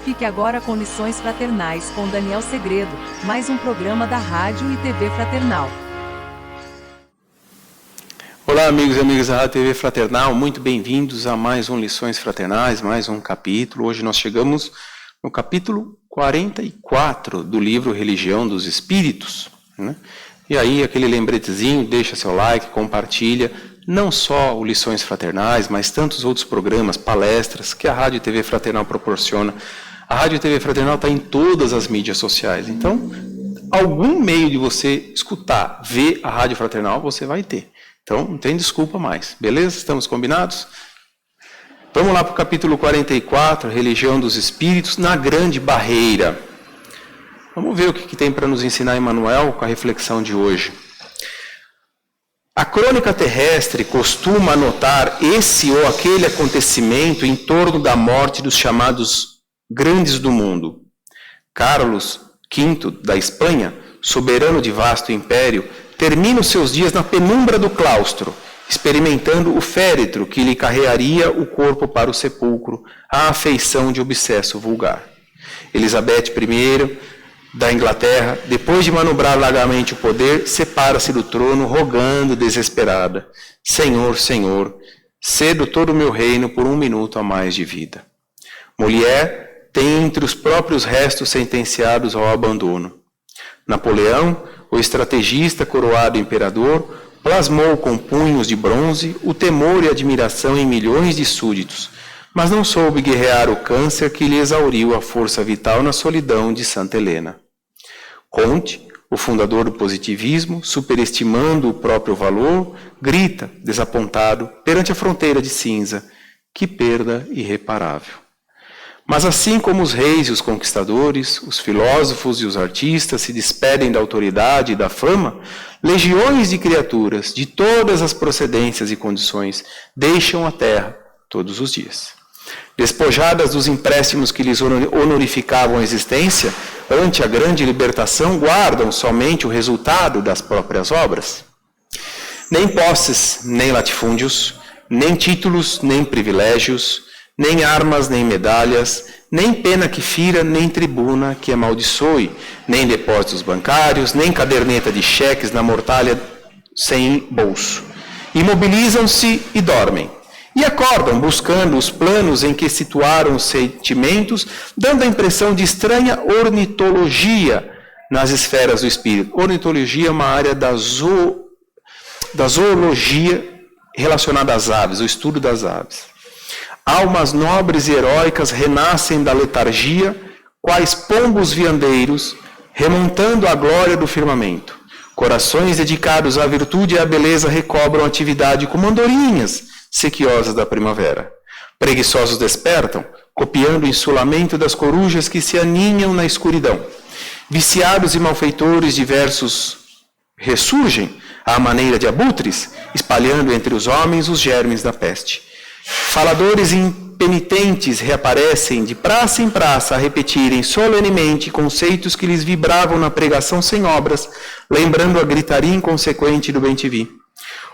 Fique agora com Lições Fraternais com Daniel Segredo, mais um programa da Rádio e TV Fraternal. Olá, amigos e amigas da Rádio TV Fraternal, muito bem-vindos a mais um Lições Fraternais, mais um capítulo. Hoje nós chegamos no capítulo 44 do livro Religião dos Espíritos, né? E aí, aquele lembretezinho, deixa seu like, compartilha, não só o Lições Fraternais, mas tantos outros programas, palestras que a Rádio TV Fraternal proporciona. A Rádio TV Fraternal está em todas as mídias sociais, então, algum meio de você escutar, ver a Rádio Fraternal, você vai ter. Então, não tem desculpa mais. Beleza? Estamos combinados? Vamos lá para o capítulo 44, Religião dos Espíritos, na Grande Barreira. Vamos ver o que tem para nos ensinar Emmanuel com a reflexão de hoje. A crônica terrestre costuma anotar esse ou aquele acontecimento em torno da morte dos chamados grandes do mundo. Carlos V da Espanha, soberano de vasto império, termina os seus dias na penumbra do claustro, experimentando o féretro que lhe carrearia o corpo para o sepulcro, à afeição de obsesso vulgar. Elizabeth I da Inglaterra, depois de manobrar largamente o poder, separa-se do trono, rogando desesperada: Senhor, Senhor, cedo todo o meu reino por 1 minuto a mais de vida. Molière tem entre os próprios restos sentenciados ao abandono. Napoleão, o estrategista coroado imperador, plasmou com punhos de bronze o temor e admiração em milhões de súditos, mas não soube guerrear o câncer que lhe exauriu a força vital na solidão de Santa Helena. Comte, o fundador do positivismo, superestimando o próprio valor, grita, desapontado, perante a fronteira de cinza: que perda irreparável. Mas assim como os reis e os conquistadores, os filósofos e os artistas se despedem da autoridade e da fama, legiões de criaturas de todas as procedências e condições deixam a terra todos os dias. Despojadas dos empréstimos que lhes honorificavam a existência, ante a grande libertação, guardam somente o resultado das próprias obras. Nem posses, nem latifúndios, nem títulos, nem privilégios, nem armas, nem medalhas, nem pena que fira, nem tribuna que amaldiçoe, nem depósitos bancários, nem caderneta de cheques na mortalha sem bolso. Imobilizam-se e dormem. E acordam, buscando os planos em que situaram os sentimentos, dando a impressão de estranha ornitologia nas esferas do espírito. Ornitologia é uma área da zoologia relacionada às aves, o estudo das aves. Almas nobres e heróicas renascem da letargia, quais pombos viandeiros, remontando a glória do firmamento. Corações dedicados à virtude e à beleza recobram atividade como andorinhas sequiosas da primavera. Preguiçosos despertam, copiando o insulamento das corujas que se aninham na escuridão. Viciados e malfeitores diversos ressurgem, à maneira de abutres, espalhando entre os homens os germes da peste. Faladores impenitentes reaparecem de praça em praça a repetirem solenemente conceitos que lhes vibravam na pregação sem obras, lembrando a gritaria inconsequente do bem-te-vi.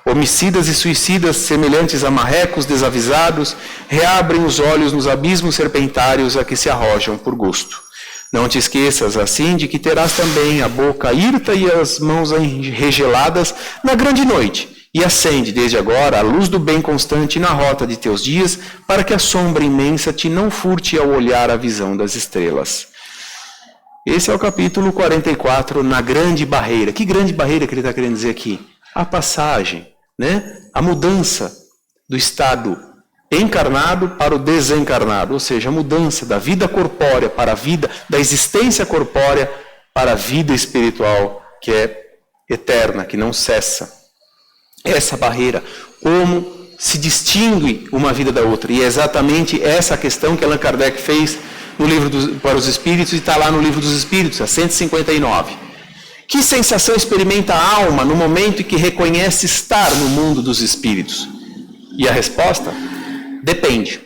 Homicidas e suicidas, semelhantes a marrecos desavisados, reabrem os olhos nos abismos serpentários a que se arrojam por gosto. Não te esqueças, assim, de que terás também a boca hirta e as mãos regeladas na grande noite, e acende desde agora a luz do bem constante na rota de teus dias, para que a sombra imensa te não furte ao olhar a visão das estrelas. Esse é o capítulo 44, na Grande Barreira. Que grande barreira que ele está querendo dizer aqui? A passagem, né? A mudança do estado encarnado para o desencarnado, ou seja, a mudança da vida corpórea para a vida, da existência corpórea para a vida espiritual, que é eterna, que não cessa. Essa barreira, como se distingue uma vida da outra. E é exatamente essa questão que Allan Kardec fez no livro para os Espíritos, e está lá no livro dos Espíritos, a 159. Que sensação experimenta a alma no momento em que reconhece estar no mundo dos Espíritos? E a resposta? Depende.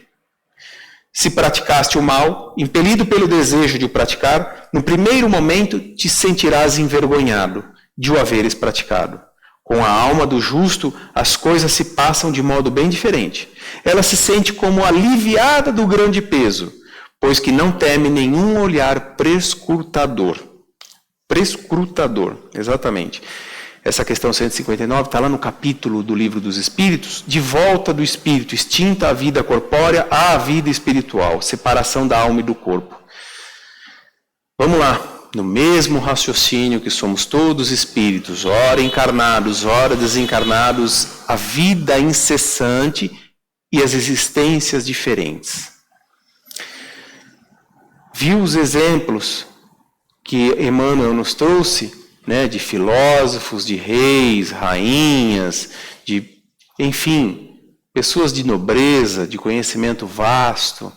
Se praticaste o mal, impelido pelo desejo de o praticar, no primeiro momento te sentirás envergonhado de o haveres praticado. Com a alma do justo, as coisas se passam de modo bem diferente. Ela se sente como aliviada do grande peso, pois que não teme nenhum olhar prescrutador. Prescrutador, exatamente. Essa questão 159 está lá no capítulo do Livro dos Espíritos, de volta do espírito, extinta a vida corpórea à vida espiritual, separação da alma e do corpo. Vamos lá. No mesmo raciocínio que somos todos espíritos, ora encarnados, ora desencarnados, a vida incessante e as existências diferentes. Viu os exemplos que Emmanuel nos trouxe, né, de filósofos, de reis, rainhas, enfim, pessoas de nobreza, de conhecimento vasto,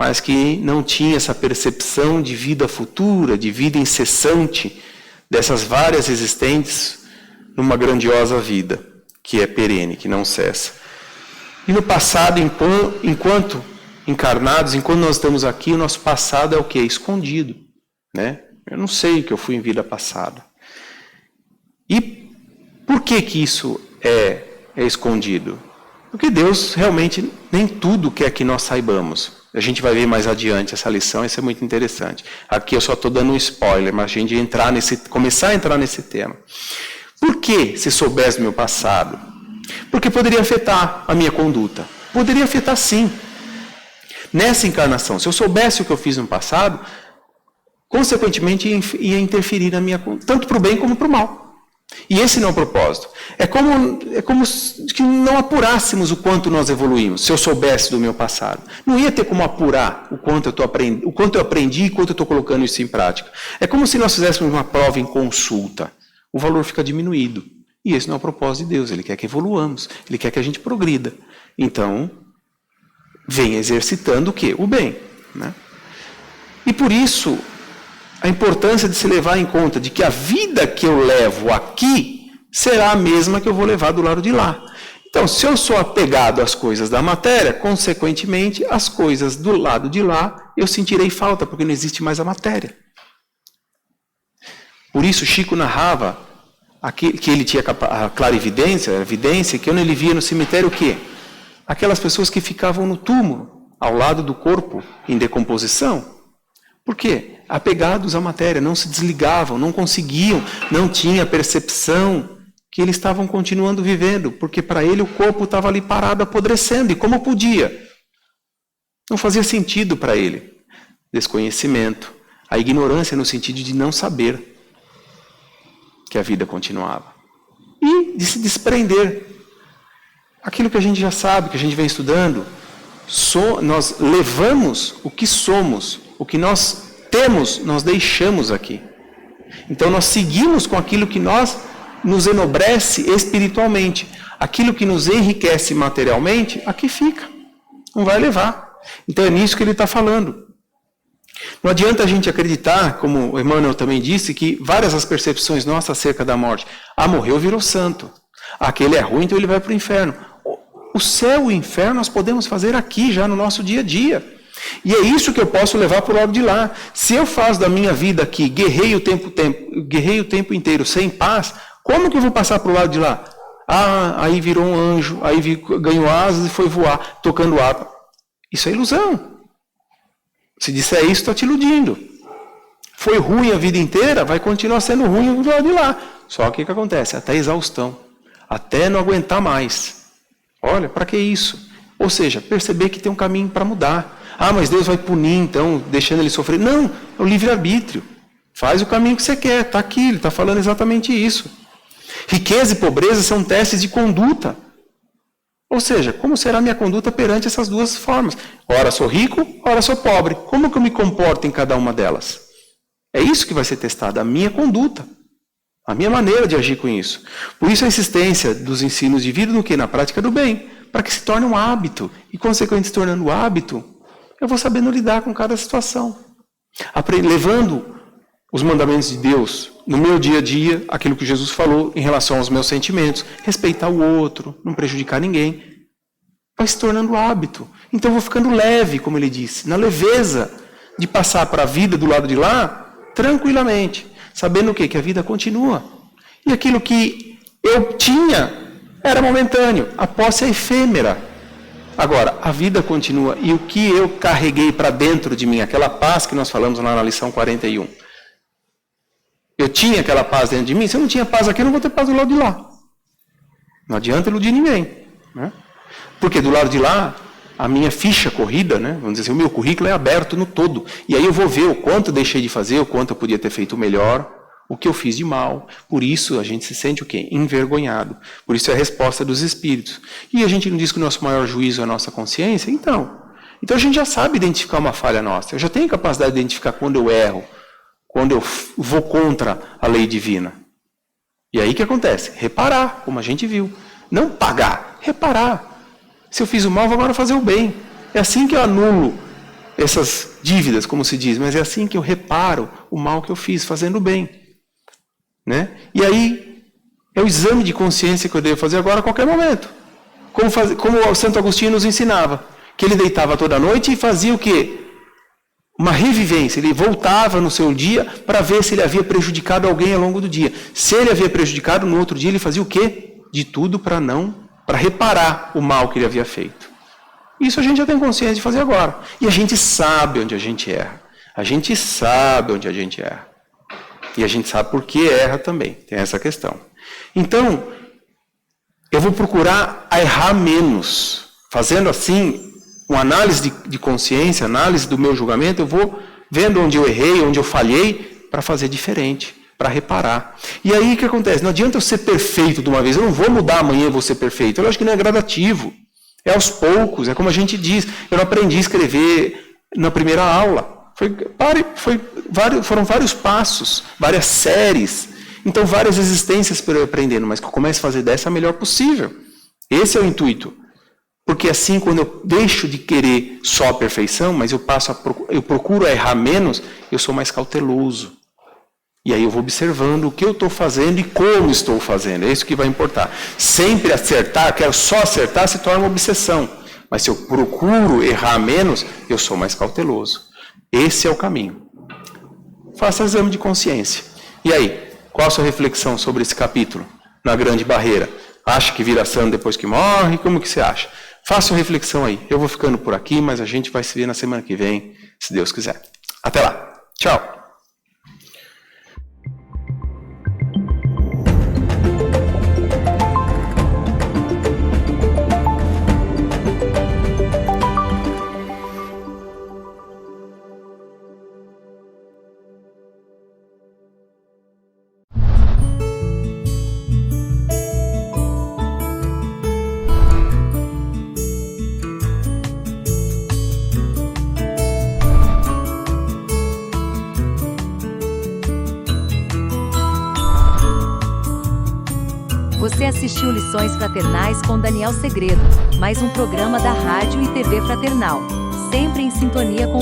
mas que não tinha essa percepção de vida futura, de vida incessante, dessas várias existentes numa grandiosa vida, que é perene, que não cessa. E no passado, enquanto encarnados, enquanto nós estamos aqui, o nosso passado é o quê? Escondido, né? Eu não sei o que eu fui em vida passada. E por que isso é escondido? Porque Deus realmente nem tudo quer que nós saibamos. A gente vai ver mais adiante essa lição, isso é muito interessante. Aqui eu só estou dando um spoiler, mas a gente começar a entrar nesse tema. Por que se soubesse do meu passado? Porque poderia afetar a minha conduta. Poderia afetar sim. Nessa encarnação, se eu soubesse o que eu fiz no passado, consequentemente ia interferir na minha conduta, tanto para o bem como para o mal. E esse não é o propósito. É como se não apurássemos o quanto nós evoluímos, se eu soubesse do meu passado. Não ia ter como apurar o quanto eu aprendi e quanto eu estou colocando isso em prática. É como se nós fizéssemos uma prova em consulta. O valor fica diminuído. E esse não é o propósito de Deus. Ele quer que evoluamos. Ele quer que a gente progrida. Então, vem exercitando o quê? O bem, né? E por isso, a importância de se levar em conta de que a vida que eu levo aqui será a mesma que eu vou levar do lado de lá. Então, se eu sou apegado às coisas da matéria, consequentemente, as coisas do lado de lá, eu sentirei falta, porque não existe mais a matéria. Por isso, Chico narrava que ele tinha a clarividência, a evidência, que quando ele via no cemitério o quê? Aquelas pessoas que ficavam no túmulo, ao lado do corpo, em decomposição. Por quê? Apegados à matéria, não se desligavam, não conseguiam, não tinha percepção que eles estavam continuando vivendo, porque para ele o corpo estava ali parado, apodrecendo. E como podia? Não fazia sentido para ele. Desconhecimento, a ignorância no sentido de não saber que a vida continuava. E de se desprender. Aquilo que a gente já sabe, que a gente vem estudando, nós levamos o que somos, o que nós temos, nós deixamos aqui. Então nós seguimos com aquilo que nos enobrece espiritualmente. Aquilo que nos enriquece materialmente, aqui fica. Não vai levar. Então é nisso que ele está falando. Não adianta a gente acreditar, como o Emmanuel também disse, que várias as percepções nossas acerca da morte. Morreu, virou santo. Aquele é ruim, então ele vai para o inferno. O céu e o inferno nós podemos fazer aqui, já no nosso dia a dia. E é isso que eu posso levar para o lado de lá. Se eu faço da minha vida aqui, guerrei o tempo inteiro sem paz, como que eu vou passar para o lado de lá? Aí virou um anjo, aí ganhou asas e foi voar, tocando harpa. Isso é ilusão. Se disser isso, está te iludindo. Foi ruim a vida inteira, vai continuar sendo ruim do lado de lá. Só que o que acontece? Até exaustão. Até não aguentar mais. Olha, para que isso? Ou seja, perceber que tem um caminho para mudar. Mas Deus vai punir, então, deixando ele sofrer. Não, é o livre-arbítrio. Faz o caminho que você quer, está aqui, ele está falando exatamente isso. Riqueza e pobreza são testes de conduta. Ou seja, como será a minha conduta perante essas duas formas? Ora sou rico, ora sou pobre. Como que eu me comporto em cada uma delas? É isso que vai ser testado, a minha conduta. A minha maneira de agir com isso. Por isso a insistência dos ensinos de vida no quê? Na prática do bem. Para que se torne um hábito. E, consequentemente, se tornando hábito, eu vou sabendo lidar com cada situação. Levando os mandamentos de Deus no meu dia a dia, aquilo que Jesus falou em relação aos meus sentimentos, respeitar o outro, não prejudicar ninguém, vai se tornando hábito. Então eu vou ficando leve, como ele disse, na leveza de passar para a vida do lado de lá, tranquilamente, sabendo o quê? Que a vida continua. E aquilo que eu tinha era momentâneo, a posse é efêmera. Agora, a vida continua. E o que eu carreguei para dentro de mim, aquela paz que nós falamos lá na lição 41. Eu tinha aquela paz dentro de mim. Se eu não tinha paz aqui, eu não vou ter paz do lado de lá. Não adianta iludir ninguém. Né? Porque do lado de lá, a minha ficha corrida, né? Vamos dizer assim, o meu currículo é aberto no todo. E aí eu vou ver o quanto eu deixei de fazer, o quanto eu podia ter feito melhor, o que eu fiz de mal. Por isso a gente se sente o quê? Envergonhado. Por isso é a resposta dos espíritos. E a gente não diz que o nosso maior juízo é a nossa consciência? Então a gente já sabe identificar uma falha nossa. Eu já tenho capacidade de identificar quando eu erro, quando eu vou contra a lei divina. E aí o que acontece? Reparar, como a gente viu. Não pagar, reparar. Se eu fiz o mal, vou agora fazer o bem. É assim que eu anulo essas dívidas, como se diz, mas é assim que eu reparo o mal que eu fiz, fazendo o bem. Né? E aí, é o exame de consciência que eu devo fazer agora a qualquer momento. Como o Santo Agostinho nos ensinava, que ele deitava toda noite e fazia o quê? Uma revivência. Ele voltava no seu dia para ver se ele havia prejudicado alguém ao longo do dia. Se ele havia prejudicado, no outro dia ele fazia o quê? De tudo para reparar o mal que ele havia feito. Isso a gente já tem consciência de fazer agora. E a gente sabe onde a gente erra. A gente sabe onde a gente erra. E a gente sabe por que erra também. Tem essa questão. Então, eu vou procurar errar menos. Fazendo assim, uma análise de consciência, análise do meu julgamento, eu vou vendo onde eu errei, onde eu falhei, para fazer diferente, para reparar. E aí o que acontece? Não adianta eu ser perfeito de uma vez. Eu não vou mudar amanhã e vou ser perfeito. Eu acho que não é gradativo. É aos poucos. É como a gente diz. Eu não aprendi a escrever na primeira aula. Foram vários passos, várias séries. Então, várias existências para eu aprendendo. Mas que eu comece a fazer dessa a melhor possível. Esse é o intuito. Porque assim, quando eu deixo de querer só a perfeição, mas eu procuro errar menos, eu sou mais cauteloso. E aí eu vou observando o que eu estou fazendo e como estou fazendo. É isso que vai importar. Sempre acertar, quero só acertar, se torna uma obsessão. Mas se eu procuro errar menos, eu sou mais cauteloso. Esse é o caminho. Faça exame de consciência. E aí, qual a sua reflexão sobre esse capítulo? Na Grande Barreira. Acha que vira santo depois que morre? Como que você acha? Faça uma reflexão aí. Eu vou ficando por aqui, mas a gente vai se ver na semana que vem, se Deus quiser. Até lá. Tchau. Você assistiu Lições Fraternais com Daniel Segredo, mais um programa da Rádio e TV Fraternal, sempre em sintonia com